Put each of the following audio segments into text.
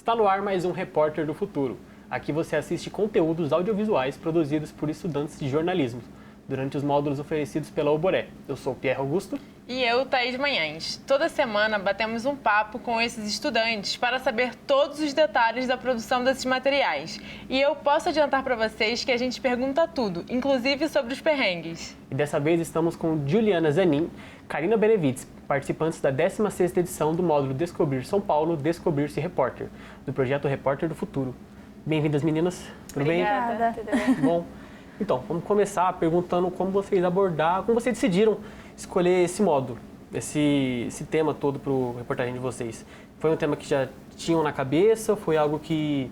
Está no ar mais um Repórter do Futuro. Aqui você assiste conteúdos audiovisuais produzidos por estudantes de jornalismo, durante os módulos oferecidos pela Oboré. Eu sou o Pierre Augusto. E eu, Thaís Manhães. Toda semana batemos um papo com esses estudantes para saber todos os detalhes da produção desses materiais. E eu posso adiantar para vocês que a gente pergunta tudo, inclusive sobre os perrengues. E dessa vez estamos com Juliana Zanin, Karina Benevides, participantes da 16ª edição do módulo Descobrir São Paulo, Descobrir-se Repórter, do projeto Repórter do Futuro. Bem-vindas, meninas. Tudo Obrigada. bem? Tudo bem. Bom, então, vamos começar perguntando como vocês como vocês decidiram escolher esse módulo, esse tema todo para o reportagem de vocês. Foi um tema que já tinham na cabeça? Foi algo que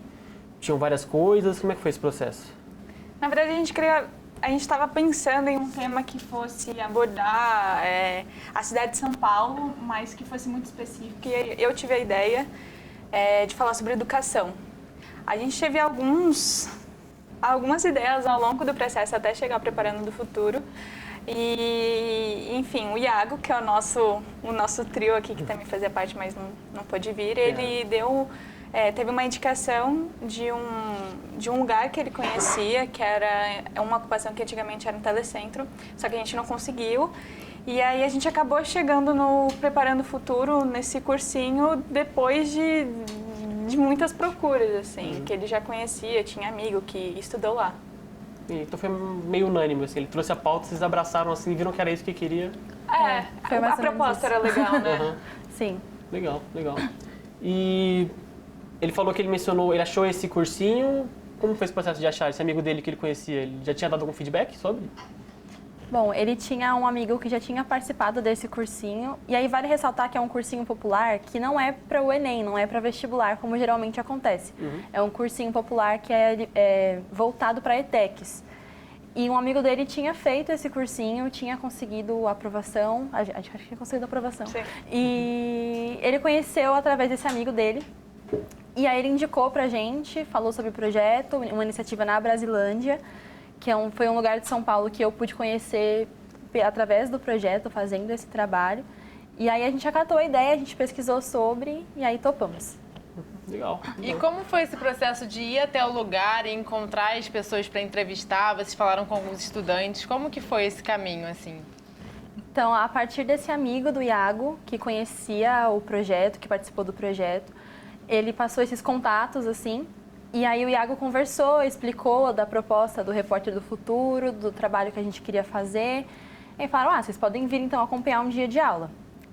tinham várias coisas? Como é que foi esse processo? Na verdade, a gente estava pensando em um tema que fosse abordar a cidade de São Paulo, mas que fosse muito específico. E eu tive a ideia de falar sobre educação. A gente teve algumas ideias ao longo do processo até chegar Preparando do Futuro. E, enfim, o Iago, que é o nosso trio aqui, que também fazia parte, mas não pôde vir, ele teve uma indicação de um lugar que ele conhecia, que era uma ocupação que antigamente era um telecentro, só que a gente não conseguiu. E aí a gente acabou chegando no Preparando o Futuro, nesse cursinho, depois de muitas procuras, assim, que ele já conhecia, tinha amigo que estudou lá. Então foi meio unânime, assim, ele trouxe a pauta, vocês abraçaram assim, viram que era isso que queria. A proposta era legal, né? Uhum. Sim. Legal. E ele falou que ele achou esse cursinho. Como foi esse processo de achar esse amigo dele que ele conhecia? Ele já tinha dado algum feedback sobre? Bom, ele tinha um amigo que já tinha participado desse cursinho, e aí vale ressaltar que é um cursinho popular que não é para o Enem, não é para vestibular, como geralmente acontece. Uhum. É um cursinho popular que é voltado para ETECs. E um amigo dele tinha feito esse cursinho, tinha conseguido a aprovação, acho que tinha conseguido a aprovação. Sim. E ele conheceu através desse amigo dele, e aí ele indicou pra gente, falou sobre o projeto, uma iniciativa na Brasilândia, que foi um lugar de São Paulo que eu pude conhecer através do projeto, fazendo esse trabalho. E aí a gente acatou a ideia, a gente pesquisou sobre e aí topamos. Legal. E como foi esse processo de ir até o lugar e encontrar as pessoas para entrevistar? Vocês falaram com alguns estudantes. Como que foi esse caminho, assim? Então, a partir desse amigo do Iago, que conhecia o projeto, que participou do projeto, ele passou esses contatos, assim. E aí o Iago conversou, explicou da proposta do Repórter do Futuro, do trabalho que a gente queria fazer. E falaram, vocês podem vir então acompanhar um dia de aula.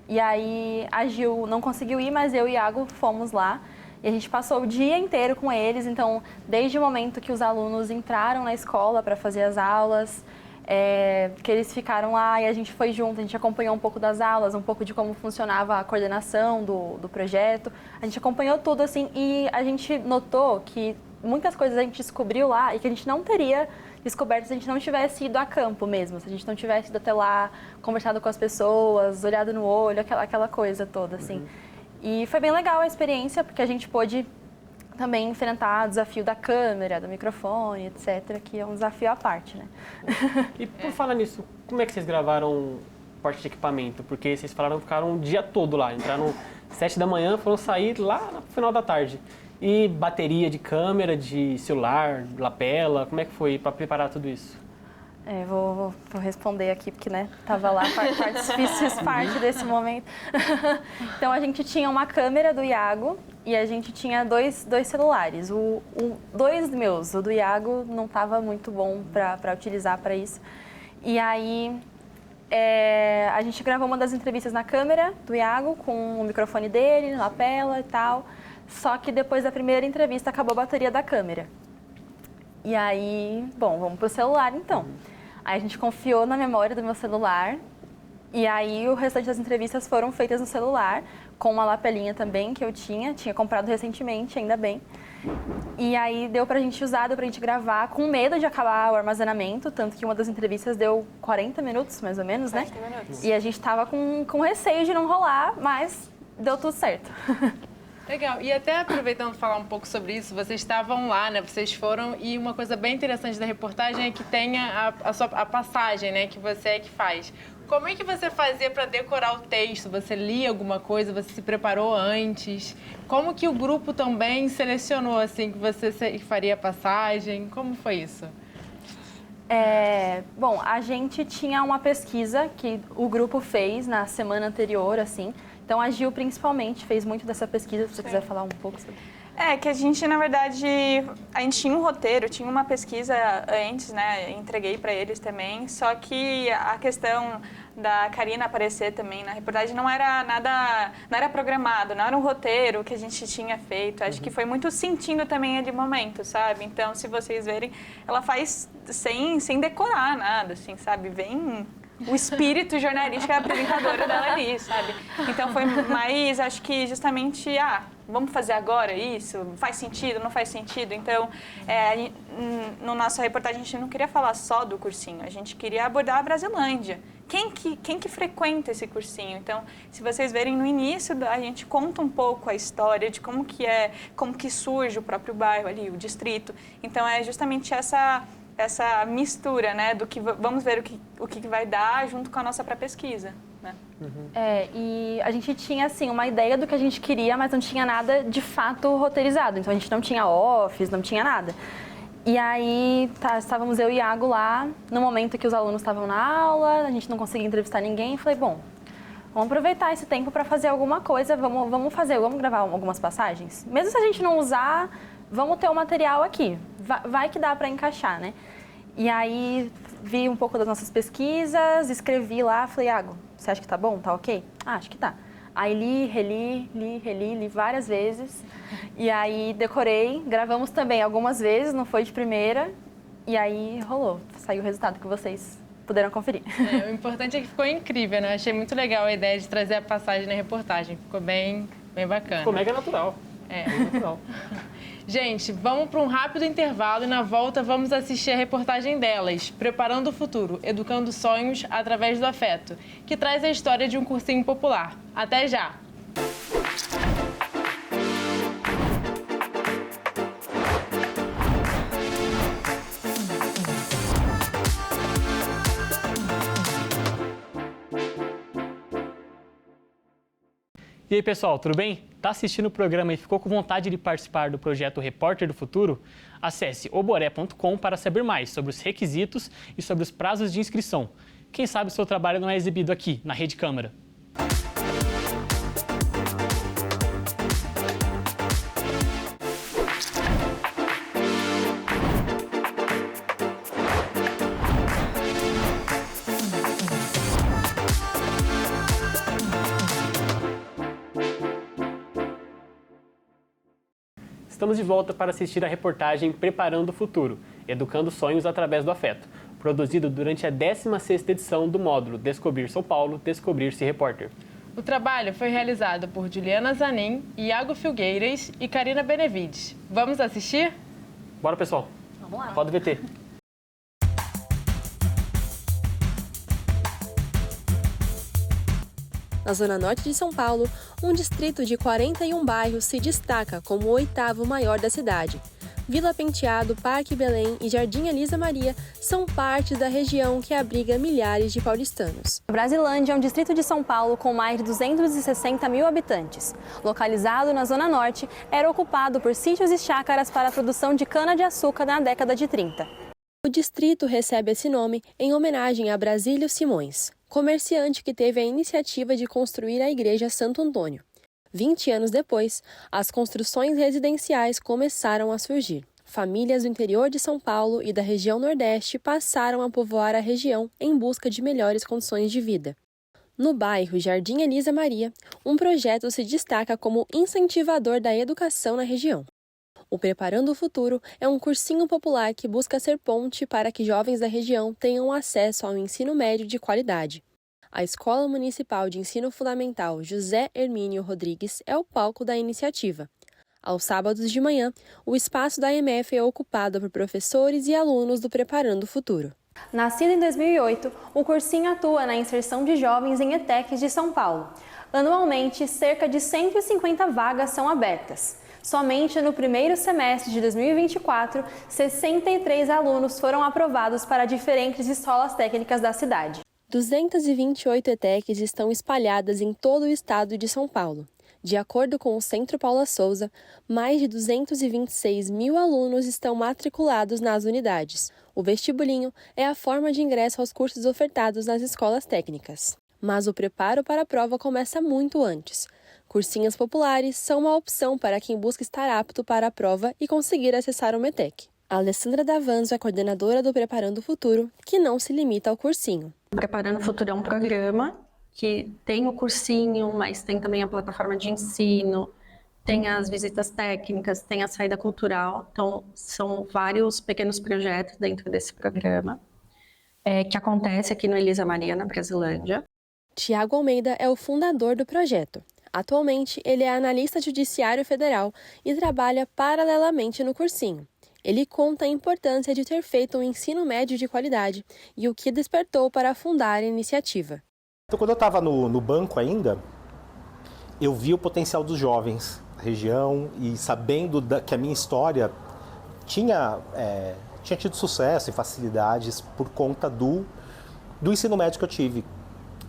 E aí a Gil não conseguiu ir, mas eu e o Iago fomos lá. E a gente passou o dia inteiro com eles, então desde o momento que os alunos entraram na escola para fazer as aulas, que eles ficaram lá e a gente foi junto, a gente acompanhou um pouco das aulas, um pouco de como funcionava a coordenação do projeto. A gente acompanhou tudo, assim, e a gente notou que muitas coisas a gente descobriu lá e que a gente não teria descoberto se a gente não tivesse ido a campo mesmo, se a gente não tivesse ido até lá, conversado com as pessoas, olhado no olho, aquela coisa toda, assim. Uhum. E foi bem legal a experiência, porque a gente pôde também enfrentar o desafio da câmera, do microfone, etc., que é um desafio à parte, né? E por falar nisso, como é que vocês gravaram parte de equipamento? Porque vocês falaram que ficaram o dia todo lá, entraram 7 da manhã, foram sair lá no final da tarde. E bateria de câmera, de celular, lapela, como é que foi para preparar tudo isso? Vou responder aqui, porque, né, tava lá, fiz parte desse momento. Então, a gente tinha uma câmera do Iago e a gente tinha dois celulares. Dois meus, o do Iago não estava muito bom para utilizar para isso. E aí, a gente gravou uma das entrevistas na câmera do Iago, com o microfone dele, lapela e tal. Só que depois da primeira entrevista, acabou a bateria da câmera. E aí, bom, vamos pro celular então. Aí a gente confiou na memória do meu celular e aí o restante das entrevistas foram feitas no celular, com uma lapelinha também que eu tinha comprado recentemente, ainda bem. E aí deu pra gente usar, deu pra gente gravar, com medo de acabar o armazenamento, tanto que uma das entrevistas deu 40 minutos, mais ou menos, 40 minutos. E a gente tava com receio de não rolar, mas deu tudo certo. Legal. E até aproveitando falar um pouco sobre isso, vocês estavam lá, né? Vocês foram, e uma coisa bem interessante da reportagem é que tem a passagem, né? Que você é que faz. Como é que você fazia para decorar o texto? Você lia alguma coisa? Você se preparou antes? Como que o grupo também selecionou, assim, que você faria a passagem? Como foi isso? Bom, a gente tinha uma pesquisa que o grupo fez na semana anterior, assim. Então, a Gil, principalmente, fez muito dessa pesquisa. Se você quiser falar um pouco sobre... Que a gente, na verdade, a gente tinha um roteiro, tinha uma pesquisa antes, né? Entreguei para eles também. Só que a questão da Karina aparecer também na reportagem não era nada, não era programado, não era um roteiro que a gente tinha feito. Acho que foi muito sentindo também de momento, sabe? Então, se vocês verem, ela faz sem decorar nada, assim, sabe? Vem o espírito jornalístico, a apresentadora dela ali, sabe? Então foi mais, acho que justamente, vamos fazer agora isso? Faz sentido, não faz sentido? Então, no nossa reportagem, a gente não queria falar só do cursinho, a gente queria abordar a Brasilândia. Quem que frequenta esse cursinho? Então, se vocês verem no início, a gente conta um pouco a história de como que surge o próprio bairro ali, o distrito. Então, é justamente essa mistura, né, do que vamos ver o que vai dar junto com a nossa pré-pesquisa, né? E a gente tinha, assim, uma ideia do que a gente queria, mas não tinha nada de fato roteirizado. Então, a gente não tinha office, não tinha nada. E aí, estávamos eu e Iago lá, no momento que os alunos estavam na aula, a gente não conseguia entrevistar ninguém, e falei, bom, vamos aproveitar esse tempo para fazer alguma coisa, vamos gravar algumas passagens. Mesmo se a gente não usar, vamos ter o material aqui, vai que dá para encaixar, né? E aí, vi um pouco das nossas pesquisas, escrevi lá, falei, Iago, você acha que tá bom? Tá ok? Acho que tá. Aí li várias vezes, e aí decorei, gravamos também algumas vezes, não foi de primeira, e aí rolou, saiu o resultado que vocês puderam conferir. O importante é que ficou incrível, né? Achei muito legal a ideia de trazer a passagem na reportagem, ficou bem bacana. Ficou mega natural. Bem natural. Gente, vamos para um rápido intervalo e na volta vamos assistir a reportagem delas, Preparando o Futuro, Educando Sonhos através do Afeto, que traz a história de um cursinho popular. Até já! E aí, pessoal, tudo bem? Tá assistindo o programa e ficou com vontade de participar do projeto Repórter do Futuro? Acesse oboré.com para saber mais sobre os requisitos e sobre os prazos de inscrição. Quem sabe o seu trabalho não é exibido aqui, na Rede Câmara. Estamos de volta para assistir a reportagem Preparando o Futuro, Educando Sonhos através do Afeto, produzido durante a 16ª edição do módulo Descobrir São Paulo, Descobrir-se Repórter. O trabalho foi realizado por Juliana Zanin, Iago Filgueiras e Karina Benevides. Vamos assistir? Bora, pessoal. Vamos lá. Roda o VT. Na zona norte de São Paulo, um distrito de 41 bairros se destaca como o 8º maior da cidade. Vila Penteado, Parque Belém e Jardim Elisa Maria são parte da região que abriga milhares de paulistanos. Brasilândia é um distrito de São Paulo com mais de 260 mil habitantes. Localizado na zona norte, era ocupado por sítios e chácaras para a produção de cana-de-açúcar na década de 30. O distrito recebe esse nome em homenagem a Brasílio Simões, comerciante que teve a iniciativa de construir a Igreja Santo Antônio. 20 anos depois, as construções residenciais começaram a surgir. Famílias do interior de São Paulo e da região Nordeste passaram a povoar a região em busca de melhores condições de vida. No bairro Jardim Elisa Maria, um projeto se destaca como incentivador da educação na região. O Preparando o Futuro é um cursinho popular que busca ser ponte para que jovens da região tenham acesso ao ensino médio de qualidade. A Escola Municipal de Ensino Fundamental José Hermínio Rodrigues é o palco da iniciativa. Aos sábados de manhã, o espaço da EMF é ocupado por professores e alunos do Preparando o Futuro. Nascido em 2008, o cursinho atua na inserção de jovens em ETECs de São Paulo. Anualmente, cerca de 150 vagas são abertas. Somente no primeiro semestre de 2024, 63 alunos foram aprovados para diferentes escolas técnicas da cidade. 228 ETECs estão espalhadas em todo o estado de São Paulo. De acordo com o Centro Paula Souza, mais de 226 mil alunos estão matriculados nas unidades. O vestibulinho é a forma de ingresso aos cursos ofertados nas escolas técnicas. Mas o preparo para a prova começa muito antes. Cursinhos populares são uma opção para quem busca estar apto para a prova e conseguir acessar o METEC. A Alessandra Davanzo é coordenadora do Preparando o Futuro, que não se limita ao cursinho. Preparando o Futuro é um programa que tem o cursinho, mas tem também a plataforma de ensino, tem as visitas técnicas, tem a saída cultural. Então, são vários pequenos projetos dentro desse programa, que acontece aqui no Elisa Maria, na Brasilândia. Tiago Almeida é o fundador do projeto. Atualmente, ele é analista judiciário federal e trabalha paralelamente no cursinho. Ele conta a importância de ter feito um ensino médio de qualidade e o que despertou para fundar a iniciativa. Então, quando eu estava no banco ainda, eu vi o potencial dos jovens da região e sabendo que a minha história tinha tido sucesso e facilidades por conta do ensino médio que eu tive.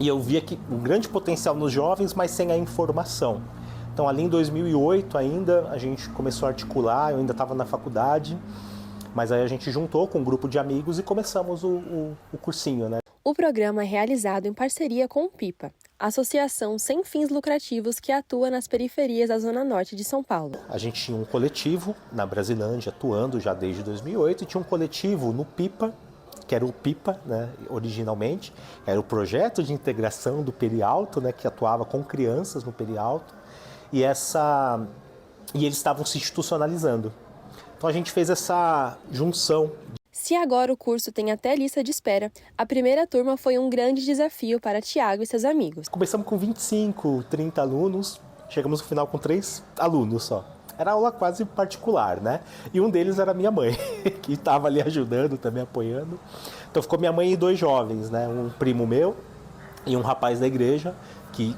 E eu via que um grande potencial nos jovens, mas sem a informação. Então, ali em 2008 ainda, a gente começou a articular, eu ainda estava na faculdade, mas aí a gente juntou com um grupo de amigos e começamos o cursinho, né? O programa é realizado em parceria com o PIPA, associação sem fins lucrativos que atua nas periferias da Zona Norte de São Paulo. A gente tinha um coletivo na Brasilândia, atuando já desde 2008, e tinha um coletivo no PIPA, que era o PIPA, né, originalmente, era o projeto de integração do Perialto, né, que atuava com crianças no Perialto, e eles estavam se institucionalizando. Então a gente fez essa junção. Se agora o curso tem até lista de espera, a primeira turma foi um grande desafio para Tiago e seus amigos. Começamos com 25, 30 alunos, chegamos no final com 3 alunos só. Era aula quase particular, né? E um deles era minha mãe, que estava ali ajudando, também apoiando. Então ficou minha mãe e 2 jovens, né? Um primo meu e um rapaz da igreja, que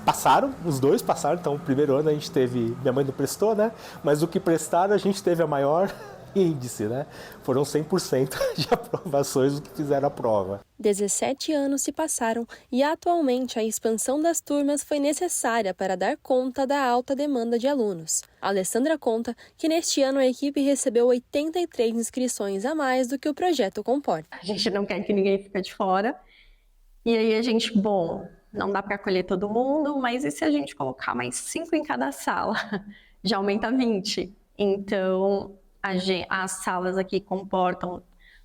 passaram, os 2 passaram. Então, no primeiro ano a gente teve, minha mãe não prestou, né? Mas o que prestaram a gente teve a maior índice, né? Foram 100% de aprovações que fizeram a prova. 17 anos se passaram e atualmente a expansão das turmas foi necessária para dar conta da alta demanda de alunos. A Alessandra conta que neste ano a equipe recebeu 83 inscrições a mais do que o projeto comporta. A gente não quer que ninguém fique de fora. E aí a gente, não dá para acolher todo mundo, mas e se a gente colocar mais 5 em cada sala? Já aumenta 20. Então, as salas aqui comportam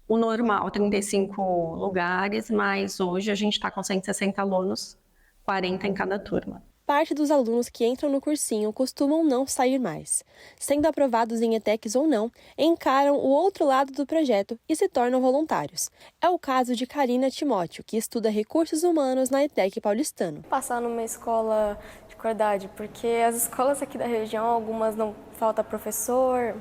o normal, 35 lugares, mas hoje a gente está com 160 alunos, 40 em cada turma. Parte dos alunos que entram no cursinho costumam não sair mais. Sendo aprovados em ETECs ou não, encaram o outro lado do projeto e se tornam voluntários. É o caso de Karina Timóteo, que estuda recursos humanos na ETEC Paulistano. Passar numa escola de qualidade, porque as escolas aqui da região, algumas não falta professor,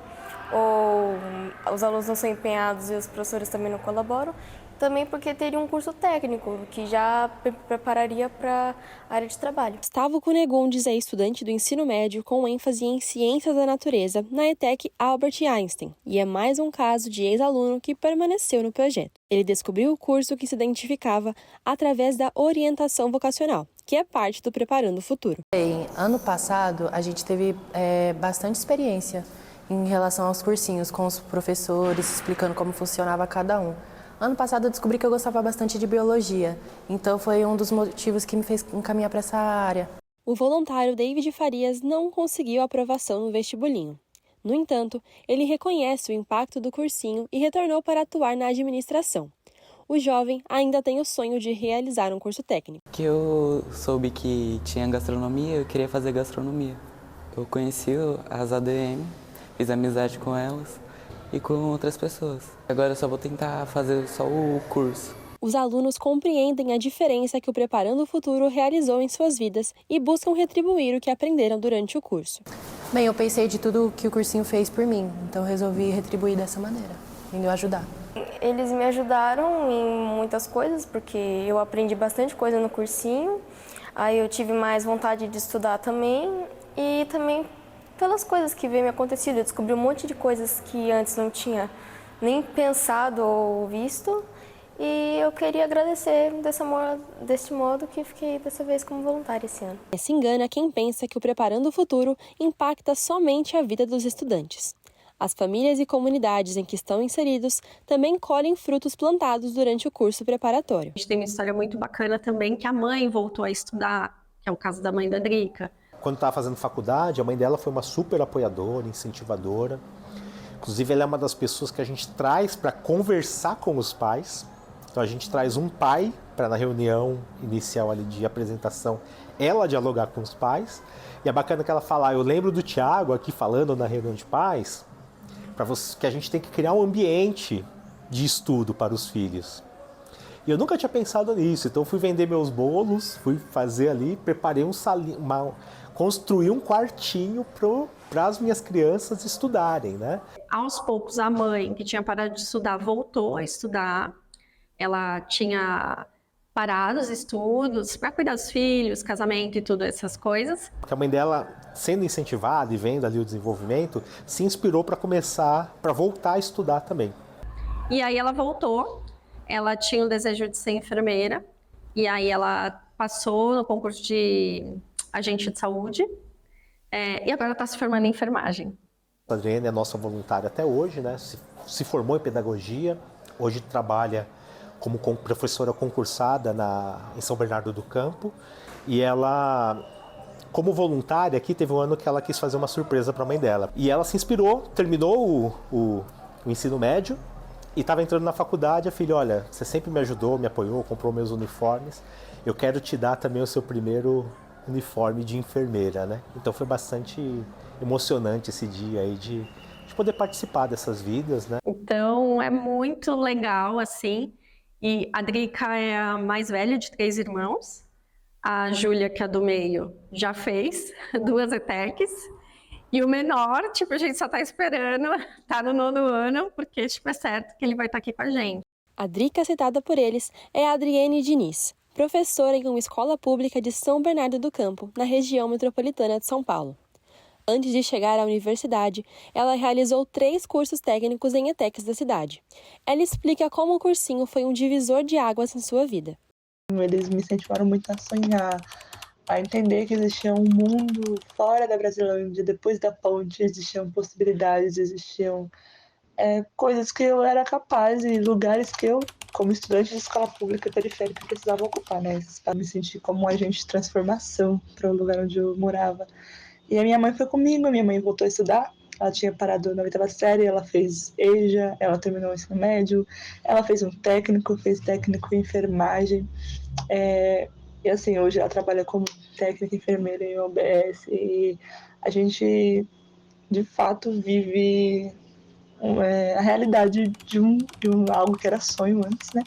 ou os alunos não são empenhados e os professores também não colaboram. Também porque teria um curso técnico, que já prepararia para a área de trabalho. Gustavo Cunegundes é estudante do ensino médio com ênfase em ciências da natureza na ETEC Albert Einstein e é mais um caso de ex-aluno que permaneceu no projeto. Ele descobriu o curso que se identificava através da orientação vocacional, que é parte do Preparando o Futuro. Ano passado, a gente teve bastante experiência em relação aos cursinhos, com os professores explicando como funcionava cada um. Ano passado eu descobri que eu gostava bastante de biologia, então foi um dos motivos que me fez encaminhar para essa área. O voluntário David Farias não conseguiu aprovação no vestibulinho. No entanto, ele reconhece o impacto do cursinho e retornou para atuar na administração. O jovem ainda tem o sonho de realizar um curso técnico. Que eu soube que tinha gastronomia, eu queria fazer gastronomia. Eu conheci as ADM, fiz amizade com elas e com outras pessoas. Agora eu só vou tentar fazer só o curso. Os alunos compreendem a diferença que o Preparando o Futuro realizou em suas vidas e buscam retribuir o que aprenderam durante o curso. Bem, eu pensei de tudo que o cursinho fez por mim, então resolvi retribuir dessa maneira, indo ajudar. Eles me ajudaram em muitas coisas, porque eu aprendi bastante coisa no cursinho. Aí eu tive mais vontade de estudar também e também pelas coisas que vem me acontecendo. Eu descobri um monte de coisas que antes não tinha nem pensado ou visto. E eu queria agradecer deste modo que fiquei dessa vez como voluntária esse ano. Se engana quem pensa que o Preparando o Futuro impacta somente a vida dos estudantes. As famílias e comunidades em que estão inseridos também colhem frutos plantados durante o curso preparatório. A gente tem uma história muito bacana também que a mãe voltou a estudar, que é o caso da mãe da Drica. Quando estava fazendo faculdade, a mãe dela foi uma super apoiadora, incentivadora. Inclusive, ela é uma das pessoas que a gente traz para conversar com os pais. Então, a gente traz um pai para, na reunião inicial ali de apresentação, ela dialogar com os pais. E é bacana que ela fala, eu lembro do Thiago aqui falando na reunião de pais, que a gente tem que criar um ambiente de estudo para os filhos. E eu nunca tinha pensado nisso, então fui vender meus bolos, fui fazer ali, preparei construí um quartinho para as minhas crianças estudarem, né? Aos poucos, a mãe, que tinha parado de estudar, voltou a estudar. Ela tinha parado os estudos para cuidar dos filhos, casamento e tudo essas coisas. Porque a mãe dela, sendo incentivada e vendo ali o desenvolvimento, se inspirou para voltar a estudar também. E aí ela voltou, ela tinha o desejo de ser enfermeira, e aí ela passou no concurso de agente de saúde, e agora está se formando em enfermagem. A Adriane é nossa voluntária até hoje, né? Se formou em pedagogia, hoje trabalha como professora concursada em São Bernardo do Campo, e ela, como voluntária aqui, teve um ano que ela quis fazer uma surpresa para a mãe dela. E ela se inspirou, terminou o ensino médio e estava entrando na faculdade. A filha, olha, você sempre me ajudou, me apoiou, comprou meus uniformes, eu quero te dar também o seu primeiro uniforme de enfermeira, né? Então foi bastante emocionante esse dia aí de poder participar dessas vidas, né? Então é muito legal, assim. E a Drica é a mais velha de 3 irmãos. A Júlia, que é do meio, já fez 2 ETECs. E o menor, a gente só tá esperando, tá no 9º ano, porque, é certo que ele vai estar aqui com a gente. A Drica, citada por eles, é a Adriane Diniz, professora em uma escola pública de São Bernardo do Campo, na região metropolitana de São Paulo. Antes de chegar à universidade, ela realizou 3 cursos técnicos em ETECs da cidade. Ela explica como o cursinho foi um divisor de águas em sua vida. Eles me incentivaram muito a sonhar, a entender que existia um mundo fora da Brasilândia, depois da ponte existiam possibilidades, existiam coisas que eu era capaz e lugares que eu, como estudante de escola pública periférica, precisava ocupar, né? Para me sentir como um agente de transformação para o lugar onde eu morava. E a minha mãe foi comigo, a minha mãe voltou a estudar, ela tinha parado na 8ª série, ela fez EJA, ela terminou o ensino médio, ela fez fez técnico em enfermagem, e assim, hoje ela trabalha como técnica enfermeira em OBS, e a gente, de fato, vive a realidade de algo que era sonho antes, né?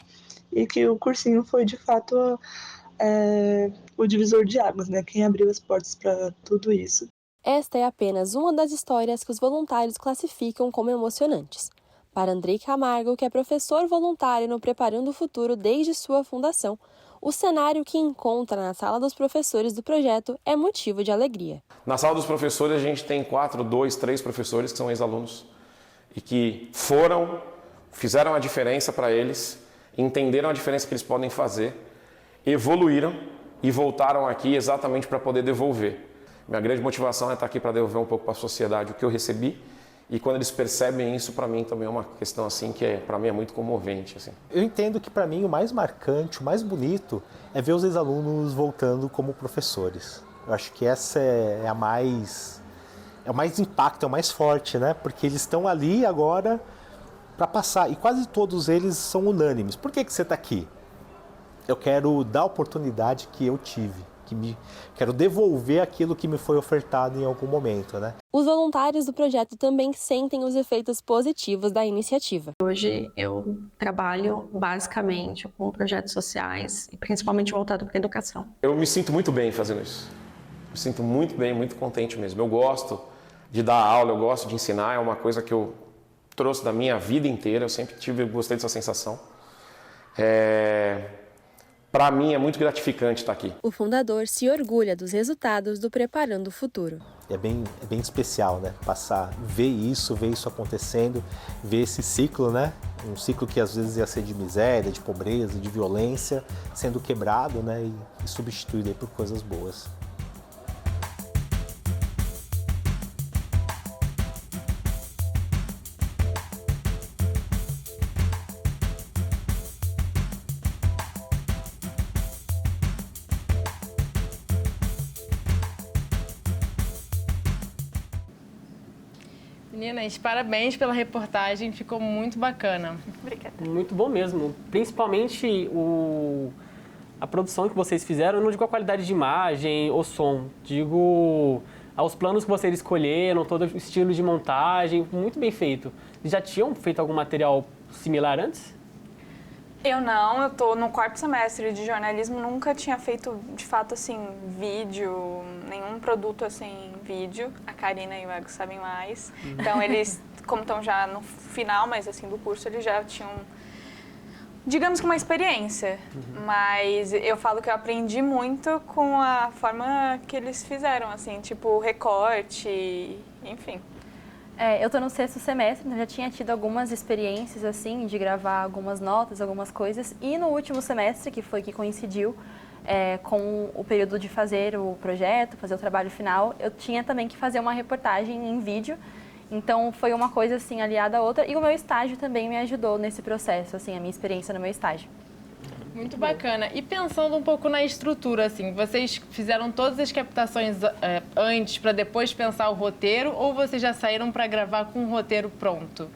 E que o cursinho foi, de fato, o divisor de águas, né? Quem abriu as portas para tudo isso. Esta é apenas uma das histórias que os voluntários classificam como emocionantes. Para Andrei Camargo, que é professor voluntário no Preparando o Futuro desde sua fundação, o cenário que encontra na sala dos professores do projeto é motivo de alegria. Na sala dos professores a gente tem 2, 3 professores que são ex-alunos e que fizeram a diferença para eles, entenderam a diferença que eles podem fazer, evoluíram e voltaram aqui exatamente para poder devolver. Minha grande motivação é estar aqui para devolver um pouco para a sociedade o que eu recebi, e quando eles percebem isso, para mim também é uma questão assim que para mim é muito comovente. Assim. Eu entendo que para mim o mais marcante, o mais bonito é ver os ex-alunos voltando como professores. Eu acho que essa é o mais impacto, é o mais forte, né? Porque eles estão ali agora para passar, e quase todos eles são unânimes. Por que você está aqui? Eu quero dar a oportunidade que eu tive. Quero devolver aquilo que me foi ofertado em algum momento, né? Os voluntários do projeto também sentem os efeitos positivos da iniciativa. Hoje eu trabalho basicamente com projetos sociais e principalmente voltado para a educação. Eu me sinto muito bem fazendo isso. Me sinto muito bem, muito contente mesmo. Eu gosto de dar aula, eu gosto de ensinar, é uma coisa que eu trouxe da minha vida inteira, eu sempre gostei dessa sensação. para mim é muito gratificante estar aqui. O fundador se orgulha dos resultados do Preparando o Futuro. É bem especial, né? Ver isso acontecendo, ver esse ciclo, né? Um ciclo que às vezes ia ser de miséria, de pobreza, de violência, sendo quebrado, né? E substituído aí por coisas boas. Meninas, parabéns pela reportagem, ficou muito bacana. Obrigada. Muito bom mesmo. Principalmente a produção que vocês fizeram, eu não digo a qualidade de imagem ou som, digo aos planos que vocês escolheram, todo o estilo de montagem, muito bem feito. Já tinham feito algum material similar antes? Eu tô no 4º semestre de jornalismo, nunca tinha feito, de fato, assim, vídeo, nenhum produto, assim, vídeo. A Karina e o Iago sabem mais. Então, eles, como estão já no final, mas, assim, do curso, eles já tinham, digamos que uma experiência. Mas eu falo que eu aprendi muito com a forma que eles fizeram, assim, tipo, recorte, enfim. Eu tô no 6º semestre, então já tinha tido algumas experiências, assim, de gravar algumas notas, algumas coisas. E no último semestre, que foi que coincidiu com o período de fazer o projeto, fazer o trabalho final, eu tinha também que fazer uma reportagem em vídeo. Então, foi uma coisa, assim, aliada à outra. E o meu estágio também me ajudou nesse processo, assim, a minha experiência no meu estágio. Muito bacana. E pensando um pouco na estrutura, assim, vocês fizeram todas as captações antes para depois pensar o roteiro ou vocês já saíram para gravar com o roteiro pronto?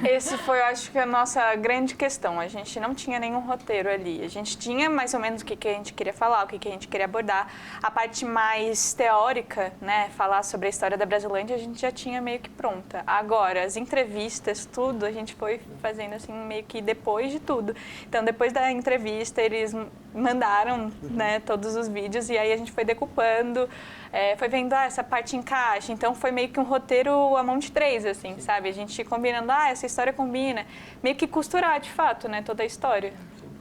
Esse foi, eu acho que, a nossa grande questão. A gente não tinha nenhum roteiro ali. A gente tinha mais ou menos o que a gente queria falar, o que a gente queria abordar. A parte mais teórica, né, falar sobre a história da Brasilândia, a gente já tinha meio que pronta. Agora, as entrevistas, tudo, a gente foi fazendo assim meio que depois de tudo. Então, depois da entrevista, eles mandaram, né, todos os vídeos e aí a gente foi decupando. Foi vendo, essa parte encaixa. Então, foi meio que um roteiro à mão de 3, assim, sabe? A gente combinando, essa história combina. Meio que costurar, de fato, né, toda a história.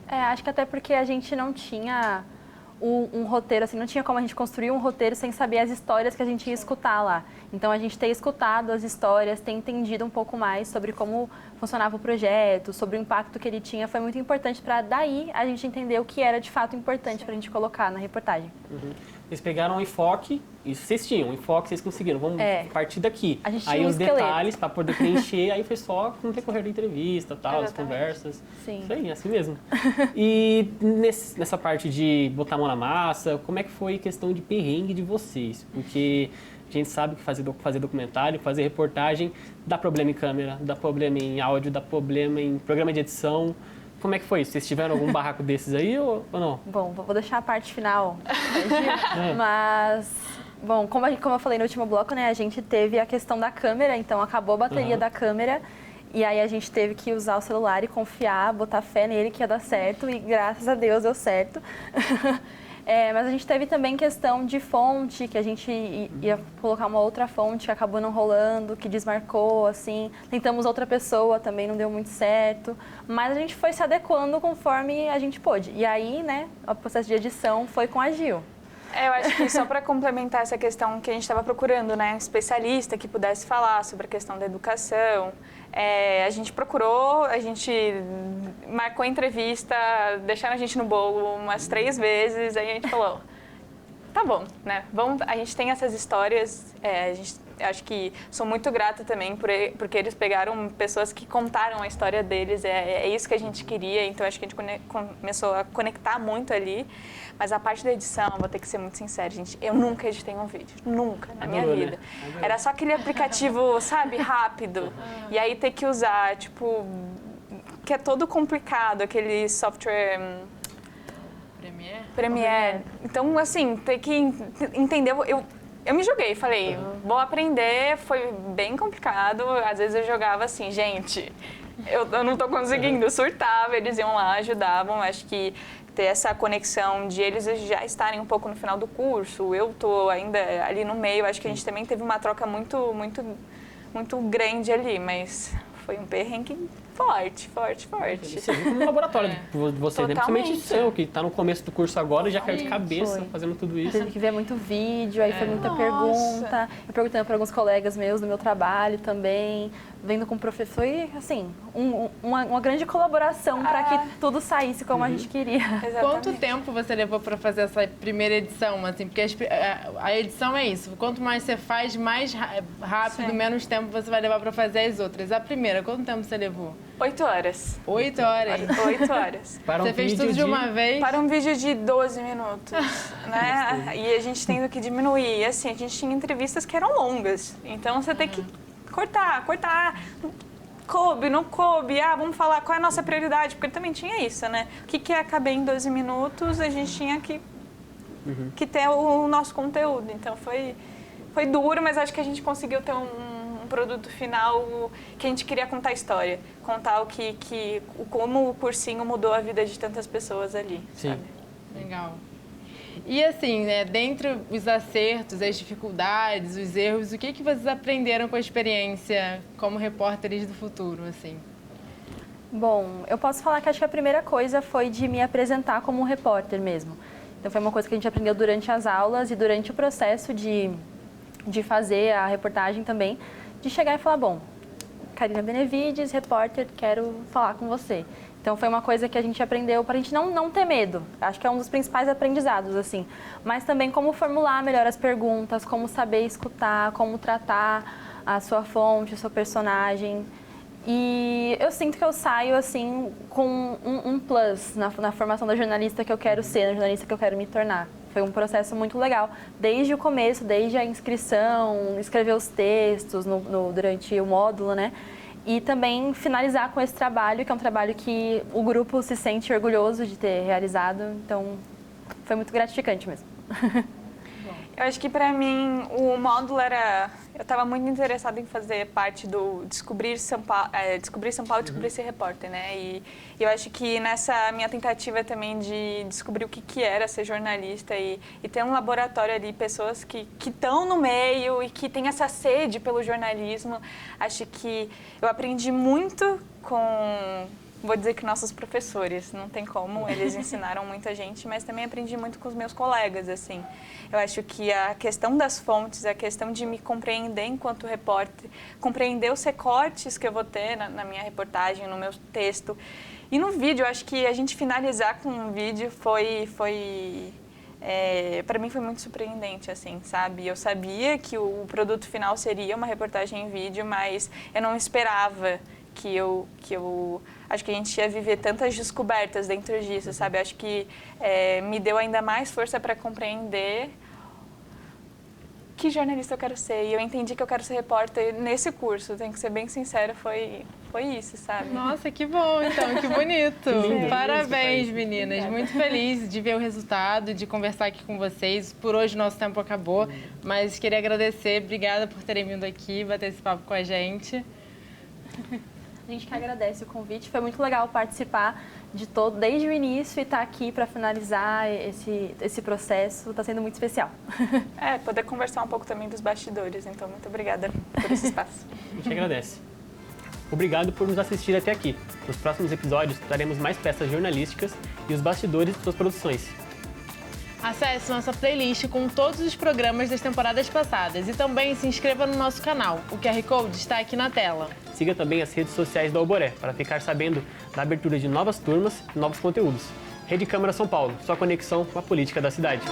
Acho que até porque a gente não tinha um roteiro, assim, não tinha como a gente construir um roteiro sem saber as histórias que a gente ia escutar lá. Então, a gente ter escutado as histórias, ter entendido um pouco mais sobre como funcionava o projeto, sobre o impacto que ele tinha, foi muito importante para daí a gente entender o que era de fato importante para a gente colocar na reportagem. Eles pegaram um enfoque, isso vocês tinham, um enfoque vocês conseguiram, vamos partir daqui. A gente aí tinha os esqueleto. Detalhes para poder preencher, aí foi só com o decorrer da entrevista, tal, as conversas. Sim. Isso aí, assim mesmo. E nessa parte de botar a mão na massa, como é que foi a questão de perrengue de vocês? Porque a gente sabe que fazer documentário, fazer reportagem, dá problema em câmera, dá problema em áudio, dá problema em programa de edição. Como é que foi? Vocês tiveram algum barraco desses aí ou não? Bom, vou deixar a parte final, mas... Bom, como eu falei no último bloco, né, a gente teve a questão da câmera, então acabou a bateria da câmera e aí a gente teve que usar o celular e confiar, botar fé nele que ia dar certo e graças a Deus deu certo. Mas a gente teve também questão de fonte, que a gente ia colocar uma outra fonte que acabou não rolando, que desmarcou, assim. Tentamos outra pessoa, também não deu muito certo. Mas a gente foi se adequando conforme a gente pôde. E aí, né, o processo de edição foi com a Gil. Eu acho que só para complementar essa questão que a gente estava procurando, né, um especialista que pudesse falar sobre a questão da educação, a gente procurou, a gente marcou entrevista, deixaram a gente no bolo umas 3 vezes, aí a gente falou, tá bom, né, a gente tem essas histórias, eu acho que sou muito grata também porque eles pegaram pessoas que contaram a história deles, é isso que a gente queria, então acho que a gente começou a conectar muito ali. Mas a parte da edição, vou ter que ser muito sincera, gente, eu nunca editei um vídeo, nunca na minha vida. Era só aquele aplicativo, sabe, rápido, e aí ter que usar, tipo, que é todo complicado, aquele software... Premiere. Então, assim, ter que entender... Eu me joguei, falei, vou aprender, foi bem complicado. Às vezes eu jogava assim, gente, eu não tô conseguindo, surtava, eles iam lá, ajudavam. Acho que ter essa conexão de eles já estarem um pouco no final do curso, eu tô ainda ali no meio, acho que a gente também teve uma troca muito, muito, muito grande ali, mas foi um perrengue Forte. Você viu como um laboratório de vocês, né? Principalmente o seu, que está no começo do curso agora e já caiu de cabeça fazendo tudo isso. Tive que ver muito vídeo, aí foi muita pergunta. Eu perguntando para alguns colegas meus do meu trabalho também, vendo com o professor. Foi, assim, uma grande colaboração para que tudo saísse como a gente queria. Exatamente. Quanto tempo você levou para fazer essa primeira edição? Assim, porque a edição é isso. Quanto mais você faz, mais rápido, menos tempo você vai levar para fazer as outras. A primeira, quanto tempo você levou? 8 horas. 8 horas? 8 horas. Você fez tudo de uma vez? Para um vídeo de 12 minutos, né? E a gente tendo que diminuir. Assim, a gente tinha entrevistas que eram longas. Então, você tem que cortar. Coube, não coube. Vamos falar qual é a nossa prioridade. Porque também tinha isso, né? O que ia caber em 12 minutos, a gente tinha que ter o nosso conteúdo. Então, foi duro, mas acho que a gente conseguiu ter um produto final que a gente queria contar a história. Contar como o cursinho mudou a vida de tantas pessoas ali. Sim. Sabe? Legal. E assim, né, dentre os acertos, as dificuldades, os erros, o que vocês aprenderam com a experiência como repórteres do futuro, assim? Bom, eu posso falar que acho que a primeira coisa foi de me apresentar como um repórter mesmo. Então foi uma coisa que a gente aprendeu durante as aulas e durante o processo de fazer a reportagem também, de chegar e falar, bom, Karina Benevides, repórter, quero falar com você. Então foi uma coisa que a gente aprendeu para a gente não ter medo. Acho que é um dos principais aprendizados, assim. Mas também como formular melhor as perguntas, como saber escutar, como tratar a sua fonte, o seu personagem. E eu sinto que eu saio, assim, com um plus na formação da jornalista que eu quero ser, na jornalista que eu quero me tornar. Foi um processo muito legal, desde o começo, desde a inscrição, escrever os textos durante o módulo, né? E também finalizar com esse trabalho, que é um trabalho que o grupo se sente orgulhoso de ter realizado. Então, foi muito gratificante mesmo. Eu acho que para mim o módulo era... Eu estava muito interessada em fazer parte do Descobrir São Paulo, Descobrir ser repórter, né? E eu acho que nessa minha tentativa também de descobrir o que era ser jornalista e ter um laboratório ali, pessoas que estão no meio e que têm essa sede pelo jornalismo, acho que eu aprendi muito com... Vou dizer que nossos professores, não tem como, eles ensinaram muita gente, mas também aprendi muito com os meus colegas, assim. Eu acho que a questão das fontes, a questão de me compreender enquanto repórter, compreender os recortes que eu vou ter na minha reportagem, no meu texto. E no vídeo, eu acho que a gente finalizar com um vídeo para mim foi muito surpreendente, assim, sabe? Eu sabia que o produto final seria uma reportagem em vídeo, mas eu não esperava que eu acho que a gente ia viver tantas descobertas dentro disso, sabe? Acho que me deu ainda mais força para compreender que jornalista eu quero ser. E eu entendi que eu quero ser repórter nesse curso, tenho que ser bem sincera, foi isso, sabe? Nossa, que bom, então, que bonito. lindo. Parabéns, meninas. Muito feliz de ver o resultado, de conversar aqui com vocês. Por hoje, nosso tempo acabou, mas queria agradecer. Obrigada por terem vindo aqui, bater esse papo com a gente. A gente que agradece o convite, foi muito legal participar de todo, desde o início e estar aqui para finalizar esse processo, está sendo muito especial. Poder conversar um pouco também dos bastidores, então muito obrigada por esse espaço. A gente agradece. Obrigado por nos assistir até aqui. Nos próximos episódios, traremos mais peças jornalísticas e os bastidores de suas produções. Acesse nossa playlist com todos os programas das temporadas passadas e também se inscreva no nosso canal. O QR Code está aqui na tela. Siga também as redes sociais da Oboré para ficar sabendo da abertura de novas turmas e novos conteúdos. Rede Câmara São Paulo, sua conexão com a política da cidade.